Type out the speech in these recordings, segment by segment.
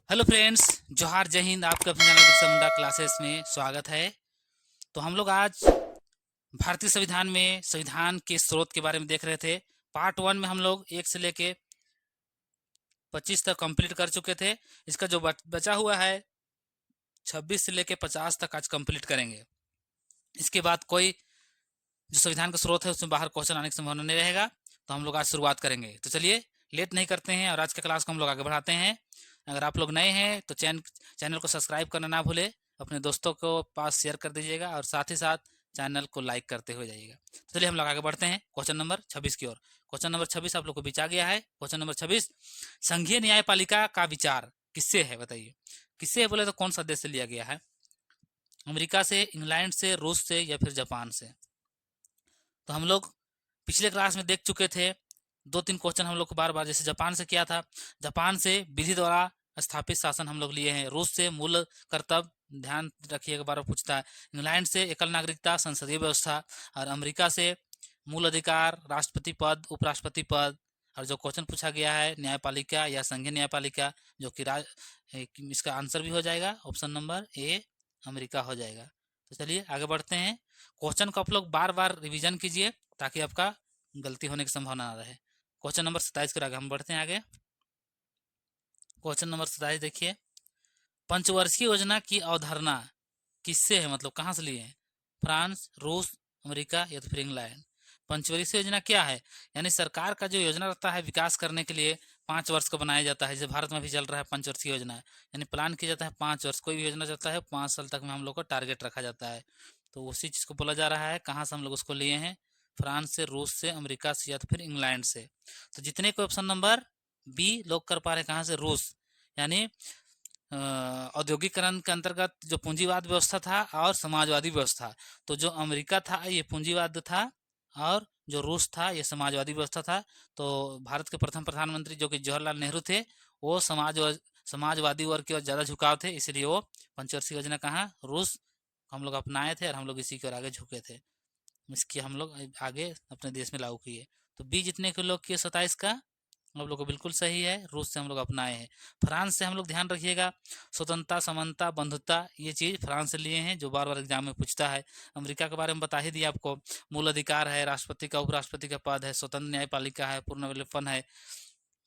Hello friends, जोहार जय हिंद। आपका अपने चैनल बिरसा मुंडा क्लासेस में स्वागत है। तो हम लोग आज भारतीय संविधान में संविधान के स्रोत के बारे में देख रहे थे। पार्ट 1 में हम लोग 1 से लेके 25 तक कंप्लीट कर चुके थे। इसका जो बचा हुआ है 26 से लेके 50 तक आज कंप्लीट करेंगे। इसके बाद कोई जो संविधान का स्रोत है उसमें बाहर क्वेश्चन आने की संभावना नहीं रहेगा। तो हम लोग आज शुरुआत करेंगे। तो चलिए लेट नहीं करते हैं और आज के क्लास को हम लोग आगे बढ़ाते हैं। अगर आप लोग नए हैं तो चैनल को सब्सक्राइब करना ना भूले, अपने दोस्तों को पास शेयर कर दीजिएगा और साथ ही साथ चैनल को लाइक करते हुए जाइएगा। तो चलिए हम लोग आगे बढ़ते हैं क्वेश्चन नंबर 26 की ओर। क्वेश्चन नंबर 26 आप लोग को बीच आ गया है। क्वेश्चन नंबर 26, संघीय न्यायपालिका का विचार किससे है? बताइए किससे है। बोले तो कौन सा देश से लिया गया है? अमेरिका से, इंग्लैंड से, रूस से या फिर जापान से? तो हम लोग पिछले क्लास में देख चुके थे 2-3 क्वेश्चन हम लोग को बार बार, जैसे जापान से किया था। जापान से विधि द्वारा स्थापित शासन हम लोग लिए हैं। रूस से मूल कर्तव्य, ध्यान रखिएगा, बार बार पूछता है। इंग्लैंड से एकल नागरिकता, संसदीय व्यवस्था। और अमेरिका से मूल अधिकार, राष्ट्रपति पद, उपराष्ट्रपति पद। और जो क्वेश्चन पूछा गया है न्यायपालिका या संघीय न्यायपालिका, जो कि इसका आंसर भी हो जाएगा ऑप्शन नंबर ए, अमेरिका हो जाएगा। तो चलिए आगे बढ़ते हैं। क्वेश्चन को आप लोग बार बार रिवीजन कीजिए ताकि आपका गलती होने की संभावना ना रहे। क्वेश्चन नंबर 27 के आगे हम बढ़ते हैं आगे। क्वेश्चन नंबर 27 देखिए, पंचवर्षीय योजना की अवधारणा किससे है? मतलब कहाँ से लिए हैं? फ्रांस, रूस, अमेरिका या तो फिर इंग्लैंड? पंचवर्षीय योजना क्या है? यानी सरकार का जो योजना रहता है विकास करने के लिए 5 वर्ष का बनाया जाता है। जैसे भारत में भी चल रहा है पंचवर्षीय योजना है, यानी प्लान किया जाता है 5 वर्ष। कोई भी योजना चलता है 5 साल तक में हम लोग को टारगेट रखा जाता है। तो उसी चीज को बोला जा रहा है। कहाँ से हम लोग उसको लिए हैं? फ्रांस से, रूस से, अमेरिका से या तो फिर इंग्लैंड से। तो जितने को ऑप्शन नंबर बी लोग कर पा रहे, कहाँ से? रूस। यानी औद्योगिकरण के अंतर्गत जो पूंजीवाद व्यवस्था था और समाजवादी व्यवस्था। तो जो अमेरिका था ये पूंजीवाद था और जो रूस था ये समाजवादी व्यवस्था था। तो भारत के प्रथम प्रधानमंत्री जो कि जवाहरलाल नेहरू थे, वो समाजवादी वर्ग की ओर ज्यादा झुकाव थे, इसलिए वो पंचवर्षीय योजना कहाँ? रूस हम लोग अपनाए थे और हम लोग इसी की ओर आगे झुके थे। इसकी हम लोग आगे अपने देश में लागू किए। तो बी जितने के लोग किए 27 का हम लोग को बिल्कुल सही है। रूस से हम लोग अपनाए हैं। फ्रांस से हम लोग ध्यान रखिएगा, स्वतंत्रता, समानता, बंधुता, ये चीज फ्रांस से लिए हैं, जो बार बार एग्जाम में पूछता है। अमेरिका के बारे में बता ही दिया आपको, मूल अधिकार है, राष्ट्रपति का, उपराष्ट्रपति का पद है, स्वतंत्र न्यायपालिका है, पूर्ण विलोपन है।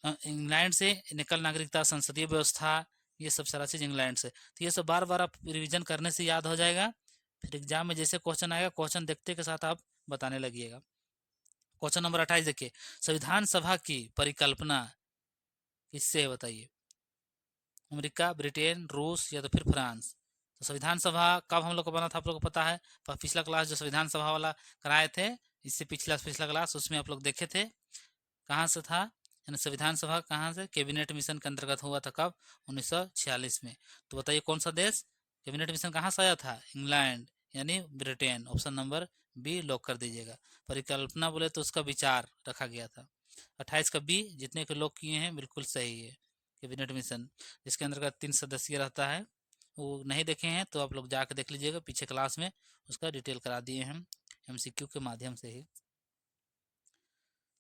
इंग्लैंड से निकल नागरिकता, संसदीय व्यवस्था, ये सब सारा चीज इंग्लैंड से। तो ये सब बार बार आप रिविजन करने से याद हो जाएगा। फिर एग्जाम में जैसे क्वेश्चन आएगा, क्वेश्चन देखते के साथ आप बताने लगिएगा। क्वेश्चन नंबर 28 देखिए, संविधान सभा की परिकल्पना किससे है? बताइए, अमेरिका, ब्रिटेन, रूस या तो फिर फ्रांस? तो संविधान सभा कब हम लोग को बना था आप लोग को पता है। पिछला क्लास जो संविधान सभा वाला कराए थे, इससे पिछला पिछला क्लास, उसमें आप लोग देखे थे कहाँ से था। यानी संविधान सभा कहाँ से? कैबिनेट मिशन के अंतर्गत हुआ था। कब? 1946 में। तो बताइए कौन सा देश? कैबिनेट मिशन कहाँ से आया था? इंग्लैंड, यानी Britain. Option number B lock कर दीजिएगा। परिकल्पना बोले तो उसका विचार रखा गया था। 28 का बी जितने के लोग किए हैं बिल्कुल सही है। कैबिनेट मिशन जिसके अंतर्गत 3 सदस्य रहता है, वो नहीं देखे हैं तो आप लोग जाकर देख लीजिएगा, पीछे क्लास में उसका डिटेल करा दिए हम एमसीक्यू के माध्यम से ही।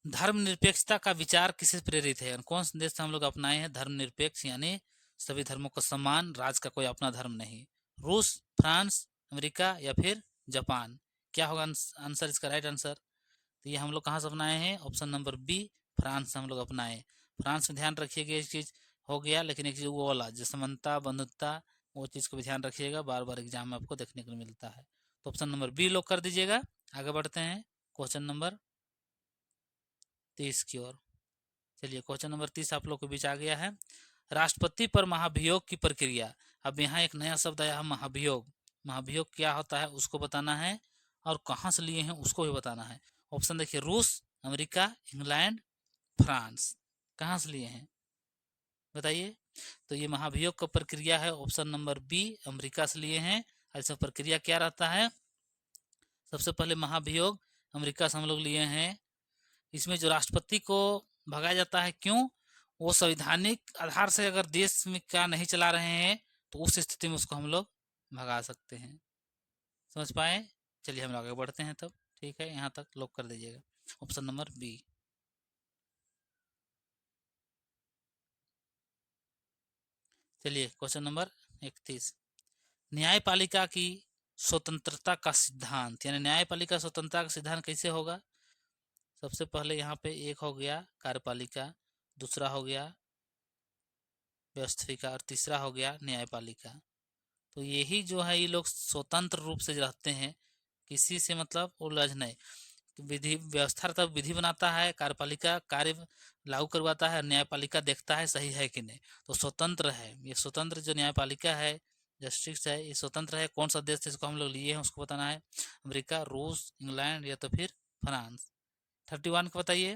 धर्मनिरपेक्षता का विचार किससे प्रेरित है? कौन से देश से हम लोग अपनाए हैं धर्मनिरपेक्ष, यानी सभी धर्मों का सम्मान, राज का कोई अपना धर्म नहीं? रूस, फ्रांस, अमेरिका या फिर जापान? क्या होगा आंसर, इसका राइट आंसर? तो ये हम लोग कहाँ से अपनाए हैं? ऑप्शन नंबर बी, फ्रांस से हम लोग अपनाए। फ्रांस में ध्यान रखिएगा, एक चीज हो गया, लेकिन एक चीज वो वाला जो समानता, बंधुत्ता, वो चीज को भी ध्यान रखिएगा, बार बार एग्जाम में आपको देखने को मिलता है। तो ऑप्शन नंबर बी लोग कर दीजिएगा। आगे बढ़ते हैं क्वेश्चन नंबर 30 की ओर। चलिए क्वेश्चन नंबर 30 आप लोग के बीच आ गया है। राष्ट्रपति पर महाभियोग की प्रक्रिया। अब यहाँ एक नया शब्द आया है, महाभियोग। महाभियोग क्या होता है उसको बताना है, और कहाँ से लिए हैं उसको भी बताना है। ऑप्शन देखिए, रूस, अमेरिका, इंग्लैंड, फ्रांस। कहाँ से लिए हैं बताइए। तो ये महाभियोग का प्रक्रिया है ऑप्शन नंबर बी, अमेरिका से लिए हैं। ऐसा प्रक्रिया क्या रहता है? सबसे पहले महाभियोग अमेरिका से हम लोग लिए हैं। इसमें जो राष्ट्रपति को भगाया जाता है, क्यों? वो संवैधानिक आधार से अगर देश में क्या नहीं चला रहे हैं तो उस स्थिति में उसको हम लोग भगा सकते हैं। समझ पाए? चलिए हम लोग आगे बढ़ते हैं तब। ठीक है, यहाँ तक लॉक कर दीजिएगा ऑप्शन नंबर बी। चलिए क्वेश्चन नंबर 31, न्यायपालिका की स्वतंत्रता का सिद्धांत, यानी न्यायपालिका स्वतंत्रता का सिद्धांत कैसे होगा। सबसे पहले यहाँ पे एक हो गया कार्यपालिका, दूसरा हो गया व्यवस्थिका और तीसरा हो गया न्यायपालिका। तो यही जो है ये लोग स्वतंत्र रूप से रहते हैं, किसी से मतलब उलझ नहीं। विधि व्यवस्था तब विधि बनाता है, कार्यपालिका कार्य लागू करवाता है, न्यायपालिका देखता है सही है कि नहीं। तो स्वतंत्र है ये, स्वतंत्र जो न्यायपालिका है जस्टिस है ये स्वतंत्र है। कौन सा देश जिसको हम लोग लिए हैं उसको बताना है, अमेरिका, रूस, इंग्लैंड या तो फिर फ्रांस। 31 को बताइए।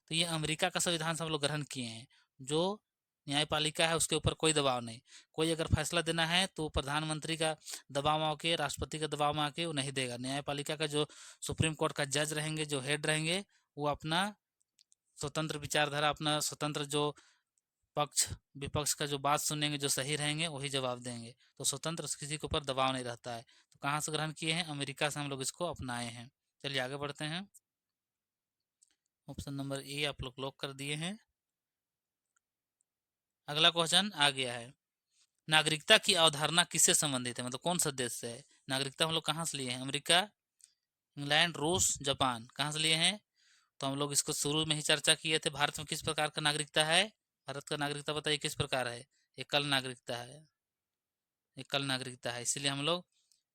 तो ये अमेरिका का संविधान से हम लोग ग्रहण किए हैं। जो न्यायपालिका है उसके ऊपर कोई दबाव नहीं, कोई अगर फैसला देना है तो प्रधानमंत्री का दबाव में आके, राष्ट्रपति का दबाव में आके वो नहीं देगा। न्यायपालिका का जो सुप्रीम कोर्ट का जज रहेंगे, जो हेड रहेंगे, वो अपना स्वतंत्र विचारधारा, अपना स्वतंत्र जो पक्ष विपक्ष का जो बात सुनेंगे, जो सही रहेंगे वही जवाब देंगे। तो स्वतंत्र किसी के ऊपर दबाव नहीं रहता है। तो कहाँ से ग्रहण किए हैं, अमेरिका से हम लोग इसको अपनाए हैं। चलिए आगे बढ़ते हैं। ऑप्शन नंबर ए आप लोग लॉक कर दिए हैं। अगला क्वेश्चन आ गया है, नागरिकता की अवधारणा किससे संबंधित है, मतलब कौन सा देश से है। नागरिकता हम लोग कहाँ से लिए हैं, अमेरिका, इंग्लैंड, रूस, जापान, कहाँ से लिए हैं। तो हम लोग इसको शुरू में ही चर्चा किए थे। भारत में किस प्रकार का नागरिकता है, भारत का नागरिकता बताइए किस प्रकार है, एकल नागरिकता है, एकल नागरिकता है। इसीलिए हम लोग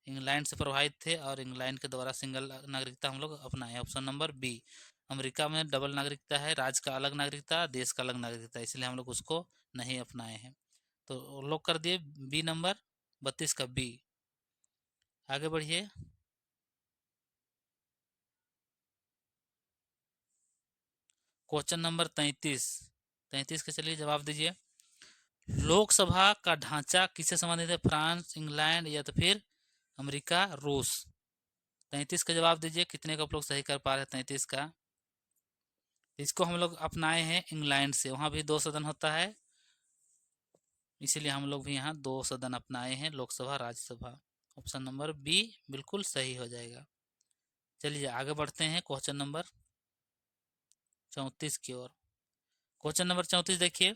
इंग्लैंड से प्रभावित थे और इंग्लैंड के द्वारा सिंगल नागरिकता हम लोग अपनाए। ऑप्शन नंबर बी, अमेरिका में डबल नागरिकता है, राज्य का अलग नागरिकता, देश का अलग नागरिकता, इसलिए हम लोग उसको नहीं अपनाए हैं। तो लॉक कर दिए बी नंबर 32 का बी। आगे बढ़िए। क्वेश्चन नंबर 33, 33 के चलिए जवाब दीजिए। लोकसभा का ढांचा किससे संबंधित है, फ्रांस, इंग्लैंड या तो फिर अमेरिका, रूस। 33 का जवाब दीजिए। कितने का आप लोग सही कर पा रहे हैं 33 का। इसको हम लोग अपनाए हैं इंग्लैंड से, वहाँ भी 2 सदन होता है, इसीलिए हम लोग भी यहाँ 2 सदन अपनाए हैं, Lok Sabha, Rajya Sabha. Option number B बिल्कुल सही हो जाएगा। चलिए आगे बढ़ते हैं क्वेश्चन नंबर 34 की ओर। क्वेश्चन नंबर 34 देखिए,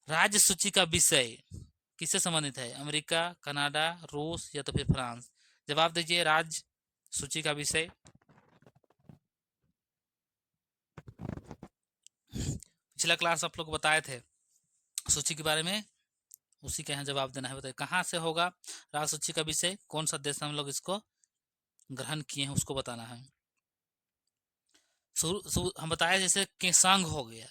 राज्य सूची का विषय किससे संबंधित है, अमेरिका, कनाडा, रूस या तो फिर फ्रांस। जवाब दीजिए राज्य सूची का विषय। पिछला क्लास आप लोग बताए थे सूची के बारे में, उसी का यहाँ जवाब देना है। बताइए कहाँ से होगा राज्य सूची का विषय, कौन सा देश हम लोग इसको ग्रहण किए हैं उसको बताना है। हम बताए जैसे कि संघ हो गया,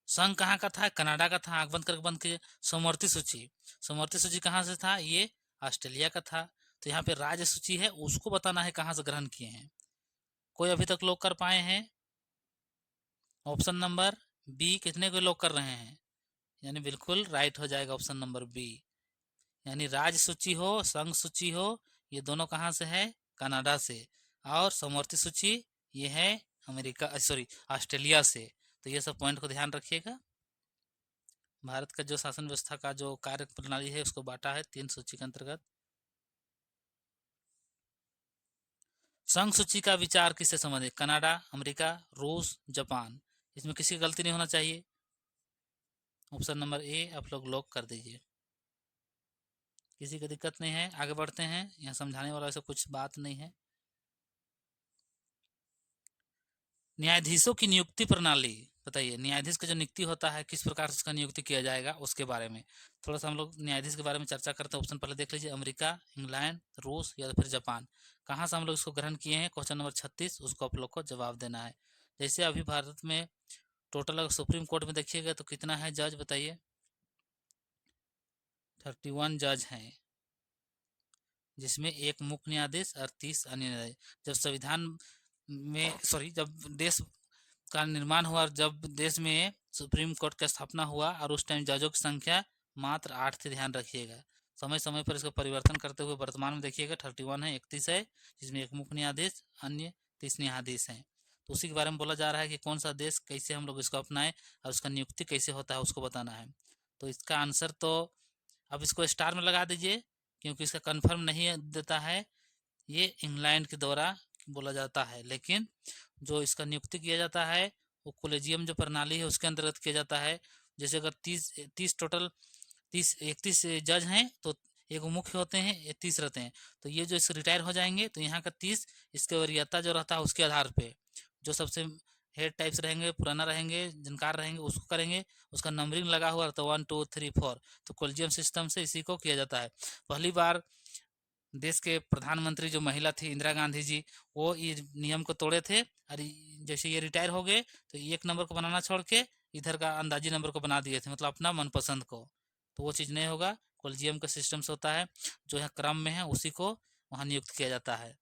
संघ कहाँ का था, कनाडा का था, आंख बंद करके बंद कीजिए। समवर्ती सूची, समवर्ती सूची कहाँ से था, ये ऑस्ट्रेलिया का था। तो यहाँ पे राज्य सूची है उसको बताना है कहाँ से ग्रहण किए हैं। कोई अभी तक लोग कर पाए हैं, ऑप्शन नंबर बी कितने को लोग कर रहे हैं, यानी बिल्कुल राइट हो जाएगा ऑप्शन नंबर बी। यानी राज्य सूची हो, संघ सूची हो, ये दोनों कहाँ से है, कनाडा से। और समवर्ती सूची ये है अमेरिका, सॉरी ऑस्ट्रेलिया से। तो ये सब पॉइंट को ध्यान रखिएगा। भारत का जो शासन व्यवस्था का जो कार्य प्रणाली है उसको बांटा है 3 सूची के अंतर्गत। संघ सूची का विचार किससे संबंधित, कनाडा, अमेरिका, रूस, जापान, इसमें किसी की गलती नहीं होना चाहिए। ऑप्शन नंबर ए आप लोग लॉक कर दीजिए। किसी को दिक्कत नहीं है, आगे बढ़ते हैं। यहाँ समझाने वाला ऐसा कुछ बात नहीं है। न्यायाधीशों की नियुक्ति प्रणाली बताइए, न्यायाधीश का जो नियुक्ति होता है किस प्रकार से उसका नियुक्ति किया जाएगा उसके बारे में थोड़ा सा हम लोग न्यायाधीश के बारे में चर्चा करते हैं। ऑप्शन पहले देख लीजिए, अमेरिका, इंग्लैंड, रूस या फिर जापान। कहाँ से हम लोग इसको ग्रहण किए हैं, क्वेश्चन नंबर 36, उसको आप लोग को जवाब देना है। जैसे अभी भारत में टोटल अगर सुप्रीम कोर्ट में देखिएगा तो कितना है जज बताइए, 31 जज हैं, जिसमें एक मुख्य न्यायाधीश और 30 अन्य न्यायाधीश। जब संविधान में जब देश का निर्माण हुआ, जब देश में सुप्रीम कोर्ट का स्थापना हुआ और उस टाइम जजों की संख्या मात्र 8 थी। ध्यान रखिएगा, समय समय पर इसका परिवर्तन करते हुए वर्तमान में देखिएगा 31 है, 31 है, जिसमें एक मुख्य न्यायाधीश, अन्य 30 न्यायाधीश हैं। तो उसी के बारे में बोला जा रहा है कि कौन सा देश कैसे हम लोग इसको अपनाएं और उसका नियुक्ति कैसे होता है उसको बताना है। तो इसका आंसर तो अब इसको स्टार में लगा दीजिए, क्योंकि इसका कन्फर्म नहीं देता है। ये इंग्लैंड के द्वारा बोला जाता है, लेकिन जो इसका नियुक्ति किया जाता है वो कोलेजियम जो प्रणाली है उसके अंतर्गत किया जाता है। जैसे अगर 30 टोटल 31 जज हैं, तो एक मुख्य होते हैं, 30 रहते हैं। तो ये जो इससे रिटायर हो जाएंगे तो यहाँ का 30, इसके वरीयता जो रहता है उसके आधार पे जो सबसे हेड टाइप्स रहेंगे, पुराना रहेंगे, जानकार रहेंगे, उसको करेंगे। उसका नंबरिंग लगा हुआ रहता है 1 2 3 4। तो कोलिजियम सिस्टम से इसी को किया जाता है। पहली बार देश के प्रधानमंत्री जो महिला थी इंदिरा गांधी जी, वो ये नियम को तोड़े थे। और जैसे ये रिटायर हो गए तो एक नंबर को बनाना छोड़ के इधर का अंदाजी नंबर को बना दिए थे, मतलब अपना मनपसंद को। तो वो चीज़ नहीं होगा। कोलिजियम का सिस्टम से होता है, जो यहाँ क्रम में है उसी को वहाँ नियुक्त किया जाता है।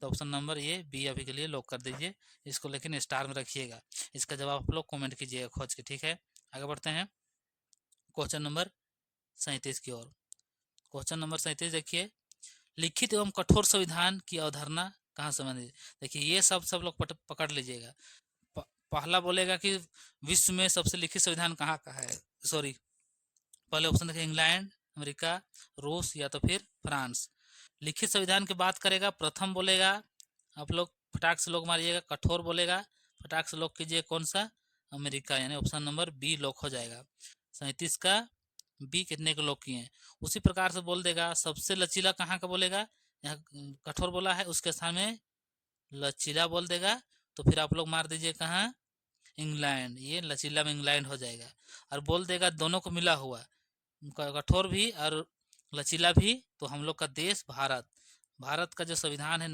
तो ऑप्शन नंबर ये बी अभी के लिए लॉक कर दीजिए। इसको लेकिन स्टार में रखिएगा। इसका जवाब आप लोग कमेंट कीजिएगा खोज के, ठीक है। आगे बढ़ते हैं क्वेश्चन नंबर 37 की ओर। क्वेश्चन नंबर 37 देखिए, लिखित एवं कठोर संविधान की अवधारणा कहाँ संबंधित। देखिए ये सब लोग पकड़ लीजिएगा। पहला बोलेगा कि विश्व में सबसे लिखित संविधान कहाँ का है। सॉरी, पहले ऑप्शन देखिए इंग्लैंड, अमेरिका, रूस या तो फिर फ्रांस। लिखित संविधान की बात करेगा, प्रथम बोलेगा, आप लोग फटाक से लोग मारिएगा। कठोर बोलेगा, फटाक से लोग कीजिए कौन सा, अमेरिका, यानी ऑप्शन नंबर बी लॉक हो जाएगा। 37 का बी कितने को लॉक किए हैं। उसी प्रकार से बोल देगा सबसे लचीला कहाँ का बोलेगा, यहाँ कठोर बोला है उसके स्थान में लचीला बोल देगा। तो फिर आप लोग मार दीजिए कहाँ, इंग्लैंड। ये लचीला में इंग्लैंड हो जाएगा। और बोल देगा दोनों को मिला हुआ, कठोर भी और लचीला भी, तो हम लोग का देश भारत। भारत का जो संविधान है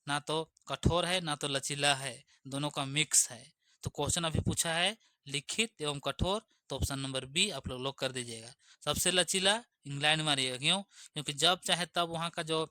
ना तो कठोर है ना तो लचीला है, दोनों का मिक्स है। तो क्वेश्चन अभी पूछा है लिखित एवं कठोर, तो ऑप्शन नंबर बी आप लोग लॉक कर दीजिएगा। सबसे लचीला इंग्लैंड मारिएगा। क्यों? क्योंकि जब चाहे तब वहाँ का जो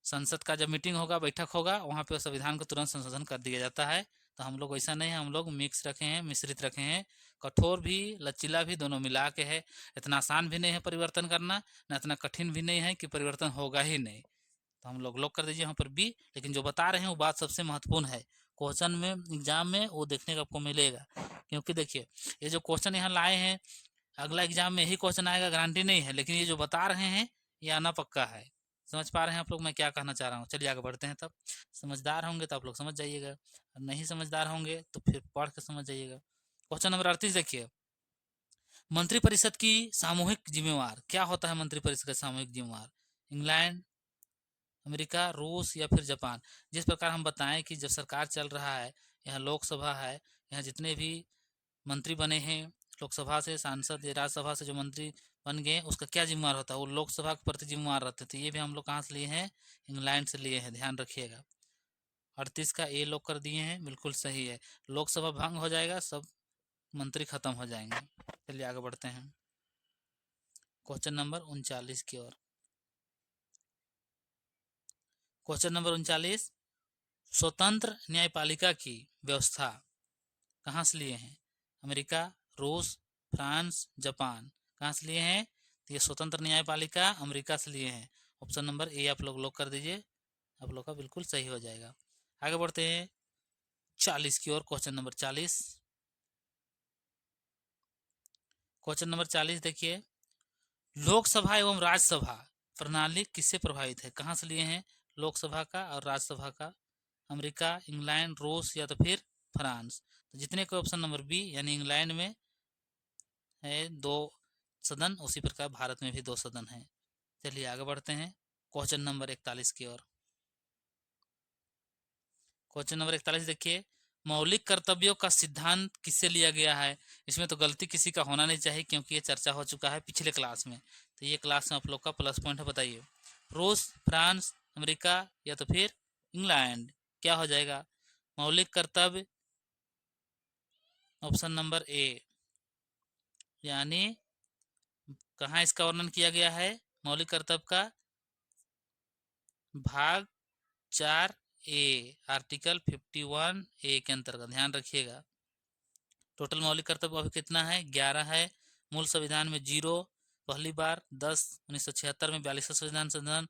संसद का जब मीटिंग होगा, बैठक होगा, वहाँ पे संविधान को तुरंत संशोधन कर दिया जाता है। तो हम लोग ऐसा नहीं है, हम लोग मिक्स रखे हैं, मिश्रित रखे हैं। कठोर भी लचीला भी दोनों मिला के है। इतना आसान भी नहीं है परिवर्तन करना, ना इतना कठिन भी नहीं है कि परिवर्तन होगा ही नहीं। तो हम लोग लॉक कर दीजिए यहाँ पर बी। लेकिन जो बता रहे हैं वो बात सबसे महत्वपूर्ण है, क्वेश्चन में एग्जाम में वो देखने को आपको मिलेगा। क्योंकि देखिए ये जो क्वेश्चन यहाँ लाए हैं, अगला एग्जाम में यही क्वेश्चन आएगा गारंटी नहीं है, लेकिन ये जो बता रहे हैं ये आना पक्का है। समझ पा रहे हैं आप लोग मैं क्या कहना चाह रहा हूँ। चलिए आगे बढ़ते हैं। तब समझदार होंगे तो आप लोग समझ जाइएगा, और नहीं समझदार होंगे तो फिर पढ़ के समझ जाइएगा। क्वेश्चन नंबर 38 देखिए, मंत्रिपरिषद की सामूहिक जिम्मेवार क्या होता है। मंत्रिपरिषद का सामूहिक जिम्मेवार इंग्लैंड, अमेरिका, रूस या फिर जापान। जिस प्रकार हम बताएं कि जब सरकार चल रहा है, यहाँ लोकसभा है, यहाँ जितने भी मंत्री बने हैं लोकसभा से, सांसद या राज्यसभा से जो मंत्री बन गए, उसका क्या जिम्मेवार होता है, वो लोकसभा के प्रति जिम्मेवार रहते। तो ये भी हम लोग कहाँ से लिए हैं, इंग्लैंड से लिए हैं, ध्यान रखिएगा। 38 का ए लॉक कर दिए हैं, बिल्कुल सही है। लोकसभा भंग हो जाएगा, सब मंत्री खत्म हो जाएंगे। चलिए आगे बढ़ते हैं क्वेश्चन नंबर 39 की ओर। क्वेश्चन नंबर 39, स्वतंत्र न्यायपालिका की व्यवस्था कहाँ से लिए हैं। अमेरिका, रूस, फ्रांस, जापान। कहाँ से लिए हैं, तो ये स्वतंत्र न्यायपालिका अमेरिका से लिए हैं। ऑप्शन नंबर ए आप लोग लॉक कर दीजिए, आप लोग का बिल्कुल सही हो जाएगा। आगे बढ़ते हैं 40 की ओर। क्वेश्चन नंबर 40, क्वेश्चन नंबर 40 देखिए, लोकसभा एवं राज्यसभा प्रणाली किससे प्रभावित है। कहाँ से लिए हैं, लोकसभा का और राज्यसभा का। अमेरिका, इंग्लैंड, रूस या तो फिर फ्रांस। तो जितने को ऑप्शन नंबर बी यानी इंग्लैंड में है 2 सदन, उसी प्रकार भारत में भी 2 सदन हैं। चलिए आगे बढ़ते हैं क्वेश्चन नंबर 41 की ओर। क्वेश्चन नंबर 41 देखिए, मौलिक कर्तव्यों का सिद्धांत किससे लिया गया है। इसमें तो गलती किसी का होना नहीं चाहिए, क्योंकि ये चर्चा हो चुका है पिछले क्लास में। तो ये क्लास में आप लोग का प्लस पॉइंट है। बताइए, रूस, फ्रांस, अमेरिका या तो फिर इंग्लैंड, क्या हो जाएगा। मौलिक कर्तव्य ऑप्शन नंबर ए, यानी कहाँ इसका वर्णन किया गया है, मौलिक कर्तव्य का भाग 4A, आर्टिकल 51 ए के अंतर्गत। ध्यान रखिएगा, टोटल मौलिक कर्तव्य अभी कितना है, 11 है। मूल संविधान में 0, पहली बार 10 1976 में, 42वां संविधान संशोधन,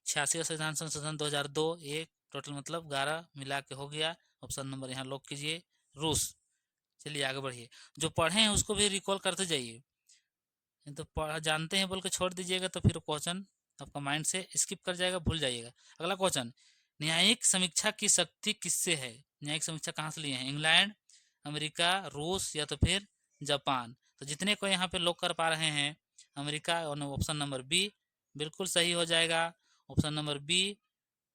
86वां संविधान संशोधन 2002, एक टोटल मतलब 11 मिला के हो गया। ऑप्शन नंबर यहाँ लॉक कीजिए, रूस। चलिए आगे बढ़िए, जो पढ़े हैं उसको भी रिकॉल करते जाइए, तो जानते हैं बोल के छोड़ दीजिएगा तो फिर क्वेश्चन आपका माइंड से स्किप कर जाएगा, भूल जाइएगा। अगला क्वेश्चन, न्यायिक समीक्षा की शक्ति किससे है। न्यायिक समीक्षा कहाँ से लिए हैं, इंग्लैंड, अमेरिका, रूस या तो फिर जापान। तो जितने को यहाँ पे लॉक कर पा रहे हैं अमेरिका, और ऑप्शन नंबर बी बिल्कुल सही हो जाएगा। ऑप्शन नंबर बी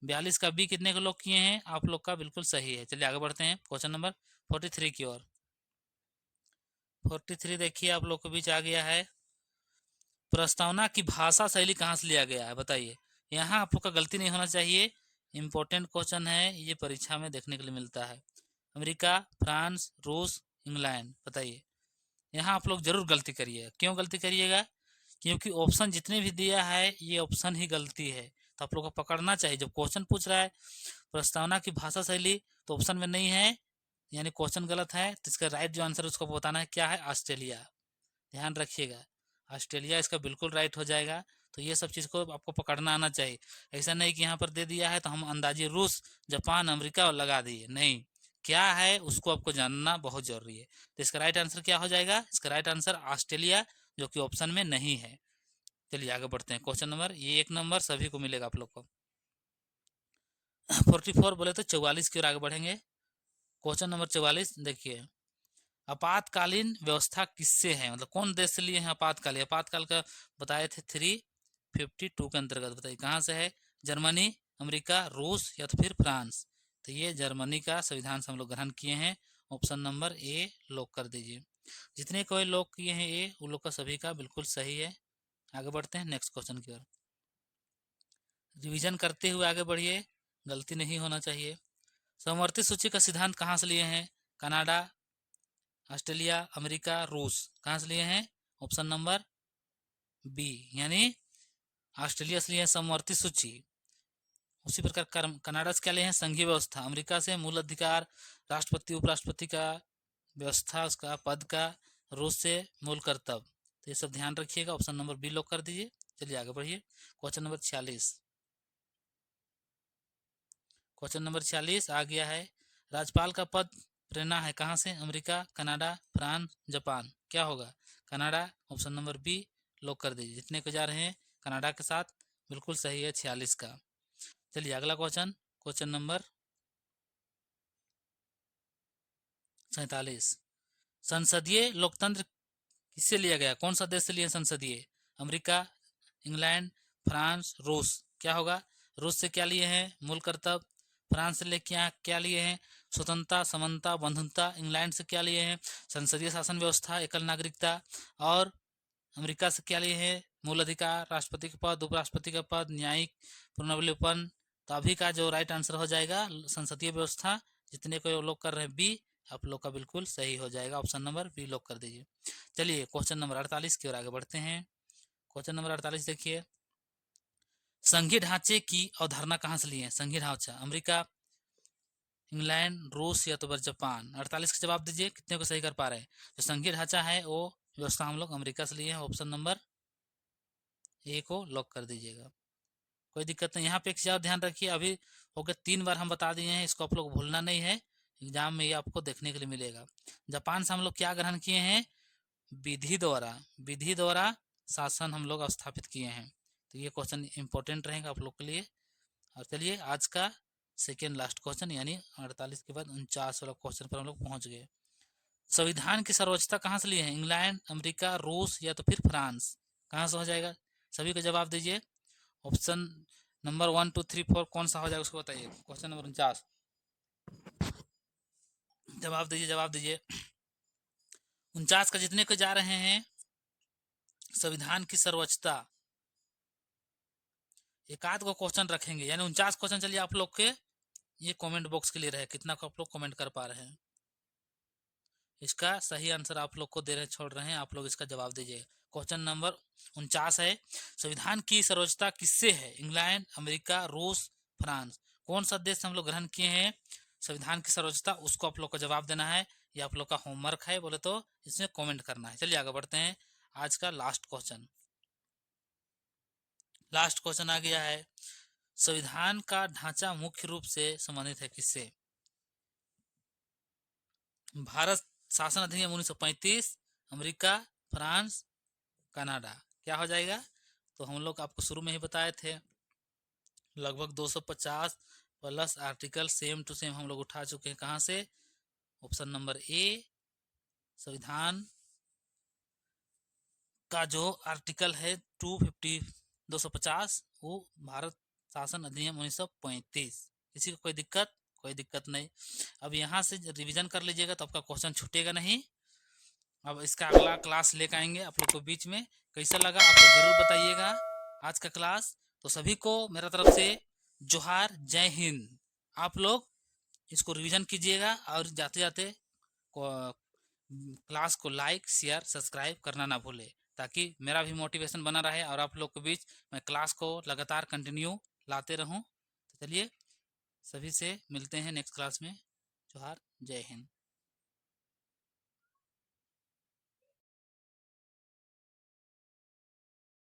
42 का बी कितने के लोग किए हैं? आप लोग का बिल्कुल सही है। चलिए आगे बढ़ते हैं क्वेश्चन नंबर 43 की ओर। 43 देखिए आप लोग के बीच आ गया है। प्रस्तावना की भाषा शैली कहाँ से लिया गया है बताइए। यहाँ आप लोग का गलती नहीं होना चाहिए, इंपॉर्टेंट क्वेश्चन है, ये परीक्षा में देखने के लिए मिलता है। अमेरिका, फ्रांस, रूस, इंग्लैंड, बताइए। यहाँ आप लोग जरूर गलती करिएगा। क्यों गलती करिएगा? क्योंकि ऑप्शन जितने भी दिया है ये ऑप्शन ही गलती है, तो आप लोग को पकड़ना चाहिए। जब क्वेश्चन पूछ रहा है प्रस्तावना की भाषा शैली तो ऑप्शन में नहीं है, यानी क्वेश्चन गलत है, तो इसका राइट जो आंसर उसको बताना है क्या है? ऑस्ट्रेलिया। ध्यान रखिएगा, ऑस्ट्रेलिया इसका बिल्कुल राइट हो जाएगा। तो ये सब चीज़ को आपको पकड़ना आना चाहिए। ऐसा नहीं कि यहाँ पर दे दिया है तो हम अंदाजे रूस, जापान, अमेरिका और लगा दिए, नहीं, क्या है उसको आपको जानना बहुत जरूरी है। तो इसका राइट आंसर क्या हो जाएगा? इसका राइट आंसर ऑस्ट्रेलिया, जो कि ऑप्शन में नहीं है। चलिए आगे बढ़ते हैं। क्वेश्चन नंबर, ये 1 नंबर सभी को मिलेगा आप लोग को। 44 बोले तो 44 की ओर आगे बढ़ेंगे। क्वेश्चन नंबर 44 देखिए, आपातकालीन व्यवस्था किससे है, मतलब कौन देश से लिए हैं आपातकाल? आपातकाल का बताए थे 352 के अंतर्गत, बताइए कहाँ से है? जर्मनी, अमेरिका, रूस या तो फिर फ्रांस। तो ये जर्मनी का संविधान से हम लोग ग्रहण किए हैं। ऑप्शन नंबर ए लॉक कर दीजिए। जितने कोई लोग किए हैं ए, उन लोग का सभी का बिल्कुल सही है। आगे बढ़ते हैं नेक्स्ट क्वेश्चन की ओर। रिवीजन करते हुए आगे बढ़िए, गलती नहीं होना चाहिए। समवर्ती सूची का सिद्धांत कहाँ से लिए हैं? कनाडा, ऑस्ट्रेलिया, अमेरिका, रूस, कहाँ से लिए हैं? ऑप्शन नंबर बी, यानी ऑस्ट्रेलिया से लिए हैं समवर्ती सूची। उसी प्रकार कनाडा से क्या लिए हैं? संघीय व्यवस्था। अमेरिका से मूल अधिकार, राष्ट्रपति उपराष्ट्रपति का व्यवस्था, उसका पद का। रूस से मूल कर्तव्य। तो ये सब ध्यान रखिएगा। ऑप्शन नंबर बी लॉक कर दीजिए। चलिए आगे बढ़िए। Question number 46। क्वेश्चन नंबर 46 आ गया है। राज्यपाल का पद प्रेरणा है कहाँ से? अमेरिका, कनाडा, फ्रांस, जापान, क्या होगा? Canada. Option number B lock कर दीजिए। जितने को जा रहे हैं कनाडा के साथ बिल्कुल सही है 46 का। चलिए अगला क्वेश्चन, क्वेश्चन नंबर 47। संसदीय लोकतंत्र किससे लिया गया? कौन सा देश से लिया संसदीय? अमेरिका, इंग्लैंड, फ्रांस, रूस, क्या होगा? रूस से क्या लिए हैं? मूल कर्तव्य। फ्रांस से लेके क्या लिए हैं? स्वतंत्रता, समानता, बंधुता। इंग्लैंड से क्या लिए हैं? संसदीय शासन व्यवस्था, एकल नागरिकता। और अमेरिका से क्या लिए हैं? मूल अधिकार, राष्ट्रपति का पद, उपराष्ट्रपति का पद, न्यायिक पुनर्वलोकन। तो अभी का जो राइट आंसर हो जाएगा संसदीय व्यवस्था। जितने को लोग कर रहे हैं बी, आप लोग का बिल्कुल सही हो जाएगा। ऑप्शन नंबर बी लॉक कर दीजिए। चलिए क्वेश्चन नंबर 48 की ओर आगे बढ़ते हैं। क्वेश्चन नंबर 48 देखिए, संघीय ढांचे की अवधारणा कहाँ से ली है? संघीय ढांचा, अमेरिका, इंग्लैंड, रूस या तो फिर जापान। 48 का जवाब दीजिए, कितने को सही कर पा रहे हैं? जो संघीय ढांचा है वो व्यवस्था हम लोग अमेरिका से लिए हैं। ऑप्शन नंबर ए को लॉक कर दीजिएगा। कोई दिक्कत नहीं। यहाँ पे एक चीज ध्यान रखिए, अभी हो गया 3 बार हम बता दिए हैं, इसको आप लोग भूलना नहीं है, एग्जाम में ये आपको देखने के लिए मिलेगा। जापान से हम लोग क्या ग्रहण किए हैं? विधि द्वारा, विधि द्वारा शासन हम लोग स्थापित किए हैं। तो ये क्वेश्चन इंपॉर्टेंट रहेगा आप लोग के लिए। और चलिए आज का सेकेंड लास्ट क्वेश्चन, यानी 48 के बाद 49 वाला क्वेश्चन पर हम लोग पहुंच गए। संविधान की सर्वोच्चता कहाँ से लिए हैं? इंग्लैंड, अमेरिका, रूस या तो फिर फ्रांस, कहाँ से हो जाएगा? सभी को जवाब दीजिए। ऑप्शन नंबर 1 2 3 4 कौन सा हो जाएगा उसको बताइए। क्वेश्चन नंबर 49, जवाब दीजिए, जवाब दीजिए। 49 का जितने को जा रहे हैं संविधान की सर्वोच्चता, एक आध को क्वेश्चन रखेंगे, यानी 49 क्वेश्चन। चलिए आप लोग के ये कमेंट बॉक्स के लिए रहे, कितना को आप लोग कमेंट कर पा रहे हैं। इसका सही आंसर आप लोग को दे रहे छोड़ रहे हैं, आप लोग इसका जवाब दीजिए। क्वेश्चन नंबर 49 है, संविधान की सर्वोच्चता किससे है? इंग्लैंड, अमेरिका, रूस, फ्रांस, कौन सा देश हम लोग ग्रहण किए हैं संविधान की सर्वोच्चता? उसको आप लोग को जवाब देना है। ये आप लोग का होमवर्क है, बोले तो इसमें कमेंट करना है। चलिए आगे बढ़ते हैं। आज का लास्ट क्वेश्चन, लास्ट क्वेश्चन आ गया है। संविधान का ढांचा मुख्य रूप से संबंधित है किससे? भारत शासन अधिनियम 1935, अमेरिका, फ्रांस, कनाडा, क्या हो जाएगा? तो हम लोग आपको शुरू में ही बताए थे, लगभग 250 plus article same to same हम लोग उठा चुके हैं। कहाँ से? ऑप्शन नंबर ए, संविधान का जो आर्टिकल है 250 वो भारत शासन अधिनियम 1935। किसी को कोई दिक्कत नहीं। अब यहाँ से रिवीजन कर लीजिएगा तो आपका क्वेश्चन छूटेगा नहीं। अब इसका अगला क्लास लेकर आएंगे आप लोग को बीच में। कैसा लगा आपको जरूर बताइएगा आज का क्लास। तो सभी को मेरा तरफ से जोहार, जय हिंद। आप लोग इसको रिवीजन कीजिएगा और जाते जाते क्लास को लाइक, शेयर, सब्सक्राइब करना ना भूले, ताकि मेरा भी मोटिवेशन बना रहे और आप लोग के बीच मैं क्लास को लगातार कंटिन्यू लाते रहूं। तो चलिए सभी से मिलते हैं नेक्स्ट क्लास में। जोहार, जय हिंद।